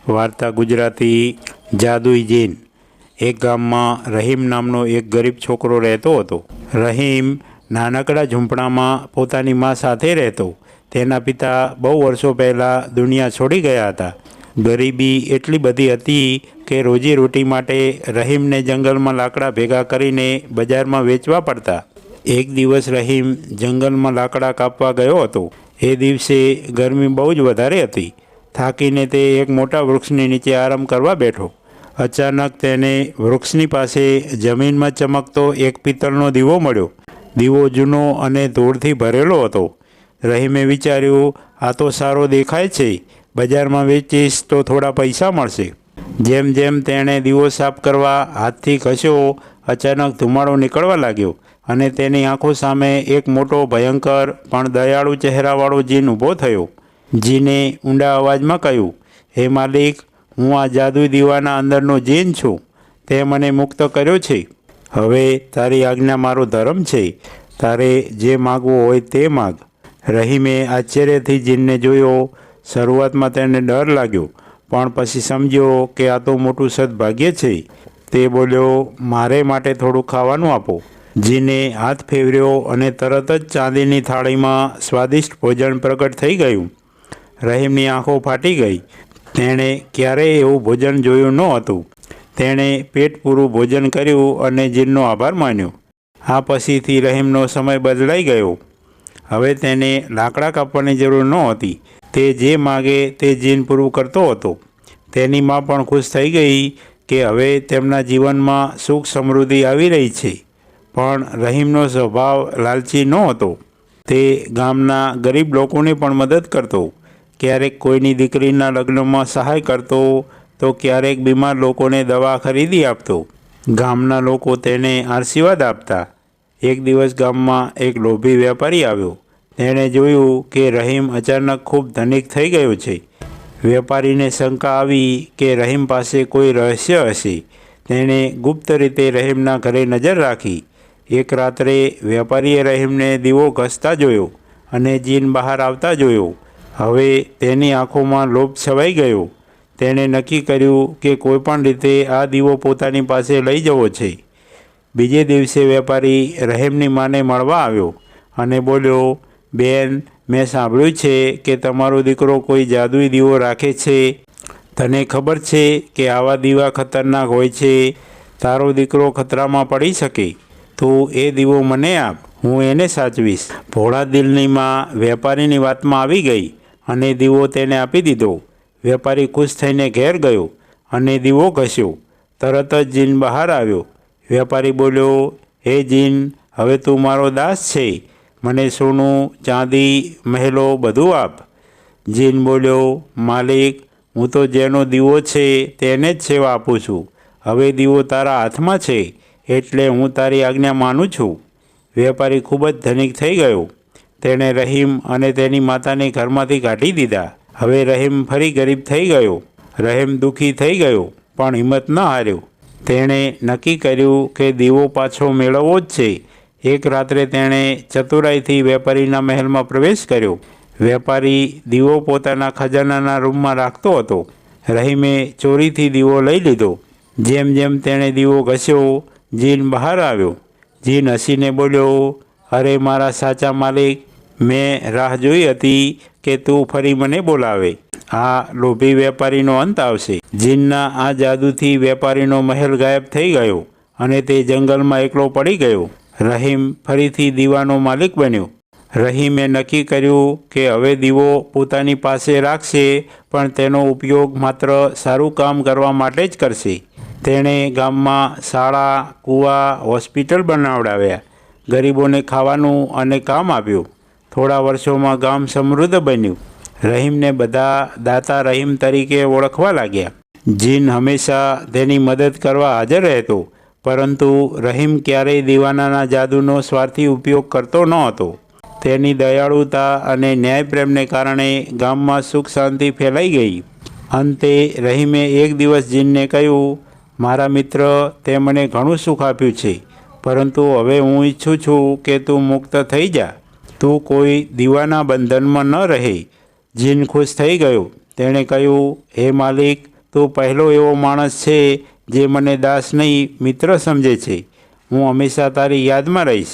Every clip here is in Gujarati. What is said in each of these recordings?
વાર્તા ગુજરાતી જાદુઈ જીન। એક ગામમાં રહીમ નામનો એક ગરીબ છોકરો રહેતો હતો। રહીમ નાનકડા ઝૂંપડામાં પોતાની મા સાથે રહેતો। તેના પિતા બહુ વર્ષો પહેલાં દુનિયા છોડી ગયા હતા। ગરીબી એટલી બધી હતી કે રોજીરોટી માટે રહીમને જંગલમાં લાકડા ભેગા કરીને બજારમાં વેચવા પડતા। એક દિવસ રહીમ જંગલમાં લાકડા કાપવા ગયો હતો। એ દિવસે ગરમી બહુ જ વધારે હતી। થાકીને તે એક મોટા વૃક્ષની નીચે આરામ કરવા બેઠો। અચાનક તેને વૃક્ષની પાસે જમીનમાં ચમકતો એક પિત્તળનો દીવો મળ્યો। દીવો જૂનો અને ધૂળથી ભરેલો હતો। રહીમે વિચાર્યું, આ તો સારો દેખાય છે, બજારમાં વેચીશ તો થોડા પૈસા મળશે। જેમ જેમ તેણે દીવો સાફ કરવા હાથથી ઘસ્યો, અચાનક ધુમાડો નીકળવા લાગ્યો અને તેની આંખો સામે એક મોટો ભયંકર પણ દયાળુ ચહેરાવાળો જીન ઊભો થયો। જીને ઊંડા અવાજમાં કહ્યું, હે માલિક, હું આ જાદુઈ દીવાના અંદરનો જીન છું। તે મને મુક્ત કર્યો છે। હવે તારી આજ્ઞા મારો ધર્મ છે। તારે જે માગવું હોય તે માગ। રહીમે આશ્ચર્યથી જીનને જોયો। શરૂઆતમાં તેને ડર લાગ્યો, પણ પછી સમજ્યો કે આ તો મોટું સદભાગ્ય છે। તે બોલ્યો, મારે માટે થોડું ખાવાનું આપો। જીને હાથ ફેરવ્યો અને તરત જ ચાંદીની થાળીમાં સ્વાદિષ્ટ ભોજન પ્રગટ થઈ ગયું। રહીમની આંખો ફાટી ગઈ। તેણે ક્યારેય એવું ભોજન જોયું ન હતું। તેણે પેટ પૂરું ભોજન કર્યું અને જીનનો આભાર માન્યો। આ પછીથી રહીમનો સમય બદલાઈ ગયો। હવે તેને લાકડા કાપવાની જરૂર ન હતી। તે જે માગે તે જીન પૂરું કરતો હતો। તેની મા પણ ખુશ થઈ ગઈ કે હવે તેમના જીવનમાં સુખ સમૃદ્ધિ આવી રહી છે। પણ રહીમનો સ્વભાવ લાલચી ન હતો। તે ગામના ગરીબ લોકોને પણ મદદ કરતો। ક્યારેક કોઈની દીકરીના લગ્નમાં સહાય કરતો તો ક્યારેક બીમાર લોકોને દવા ખરીદી આપતો। ગામના લોકો તેને આશીર્વાદ આપતા। એક દિવસ ગામમાં એક લોભી વેપારી આવ્યો। તેણે જોયું કે રહીમ અચાનક ખૂબ ધનિક થઈ ગયો છે। વેપારીને શંકા આવી કે રહીમ પાસે કોઈ રહસ્ય હશે। તેણે ગુપ્ત રીતે રહીમના ઘરે નજર રાખી। એક રાત્રે વેપારીએ રહીમને દીવો ઘસતા જોયો અને જીન બહાર આવતા જોયો। હવે તેની આંખોમાં લોભ છવાઈ ગયો। તેણે નક્કી કર્યું કે કોઈપણ રીતે આ દીવો પોતાની પાસે લઈ જવો છે। બીજે દિવસે વેપારી રહીમની માને મળવા આવ્યો અને બોલ્યો, બેન, મેં સાંભળ્યું છે કે તમારો દીકરો કોઈ જાદુઈ દીવો રાખે છે। તને ખબર છે કે આવા દીવા ખતરનાક હોય છે। તારો દીકરો ખતરામાં પડી શકે। તું એ દીવો મને આપ, હું એને સાચવીશ। ભોળા દિલની માં વેપારીની વાતમાં આવી ગઈ અને દીવો તેને આપી દીધો। વેપારી ખુશ થઈને ઘેર ગયો અને દીવો ઘસ્યો। તરત જ જીન બહાર આવ્યો। વેપારી બોલ્યો, હે જીન, હવે તું મારો દાસ છે। મને સોનું, ચાંદી, મહેલો બધું આપ। જીન બોલ્યો, માલિક, હું તો જેનો દીવો છે તેને જ સેવા આપું છું। હવે દીવો તારા હાથમાં છે, એટલે હું તારી આજ્ઞા માનું છું। વેપારી ખૂબ જ ધનિક થઈ ગયો। તેણે રહીમ અને તેની માતાને ઘરમાંથી કાઢી દીધા। હવે રહીમ ફરી ગરીબ થઈ ગયો। રહીમ દુઃખી થઈ ગયો, પણ હિંમત ન હાર્યો। તેણે નક્કી કર્યું કે દીવો પાછો મેળવવો જ છે। એક રાત્રે તેણે ચતુરાઈથી વેપારીના મહેલમાં પ્રવેશ કર્યો। વેપારી દીવો પોતાના ખજાનાના રૂમમાં રાખતો હતો। રહીમે ચોરીથી દીવો લઈ લીધો। જેમ જેમ તેણે દીવો ઘસ્યો, જીન બહાર આવ્યો। જીન હસીને બોલ્યો, અરે મારા સાચા માલિક, મેં રાહ જોઈ હતી કે તું ફરી મને બોલાવે। આ લોભી વેપારીનો અંત આવશે। જીનના આ જાદુથી વેપારીનો મહેલ ગાયબ થઈ ગયો અને તે જંગલમાં એકલો પડી ગયો। રહીમ ફરીથી દીવાનો માલિક બન્યો। રહીમે નક્કી કર્યું કે હવે દીવો પોતાની પાસે રાખશે, પણ તેનો ઉપયોગ માત્ર સારું કામ કરવા માટે જ કરશે। તેણે ગામમાં શાળા, કૂવા, હોસ્પિટલ બનાવડાવ્યા। ગરીબોને ખાવાનું અને કામ આપ્યું। થોડા વર્ષોમાં ગામ સમૃદ્ધ બન્યું। રહીમને બધા દાતા રહીમ તરીકે ઓળખવા લાગ્યા। જીન હંમેશા તેની મદદ કરવા હાજર રહેતો, પરંતુ રહીમ ક્યારેય દીવાનાના જાદુનો સ્વાર્થી ઉપયોગ કરતો ન હતો। તેની દયાળુતા અને ન્યાયપ્રેમને કારણે ગામમાં સુખ શાંતિ ફેલાઈ ગઈ। અંતે રહીમે એક દિવસ જીનને કહ્યું, મારા મિત્ર, તે મને ઘણું સુખ આપ્યું છે, પરંતુ હવે હું ઈચ્છું છું કે તું મુક્ત થઈ જા। તું કોઈ દીવાના બંધનમાં ન રહે। જીન ખુશ થઈ ગયો। તેણે કહ્યું, હે માલિક, તું પહેલો એવો માણસ છે જે મને દાસ નહીં મિત્ર સમજે છે. હું હંમેશા તારી યાદમાં રહીશ.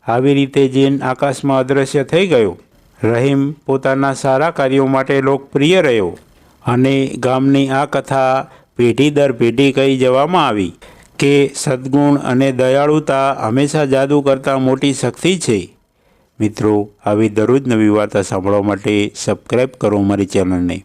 આવી રીતે જીન આકાશમાં અદૃશ્ય થઈ ગયો. રહીમ પોતાના સારા કાર્યો માટે લોકપ્રિય રહ્યો અને ગામની આ કથા પેઢી દર પેઢી કહી જવામાં આવી કે સદ્ગુણ અને દયાળુતા હંમેશા જાદુ કરતાં મોટી શક્તિ છે. મિત્રો, આવી દરરોજ નવી વાર્તા સાંભળવા માટે સબસ્ક્રાઈબ કરો મારી ચેનલને.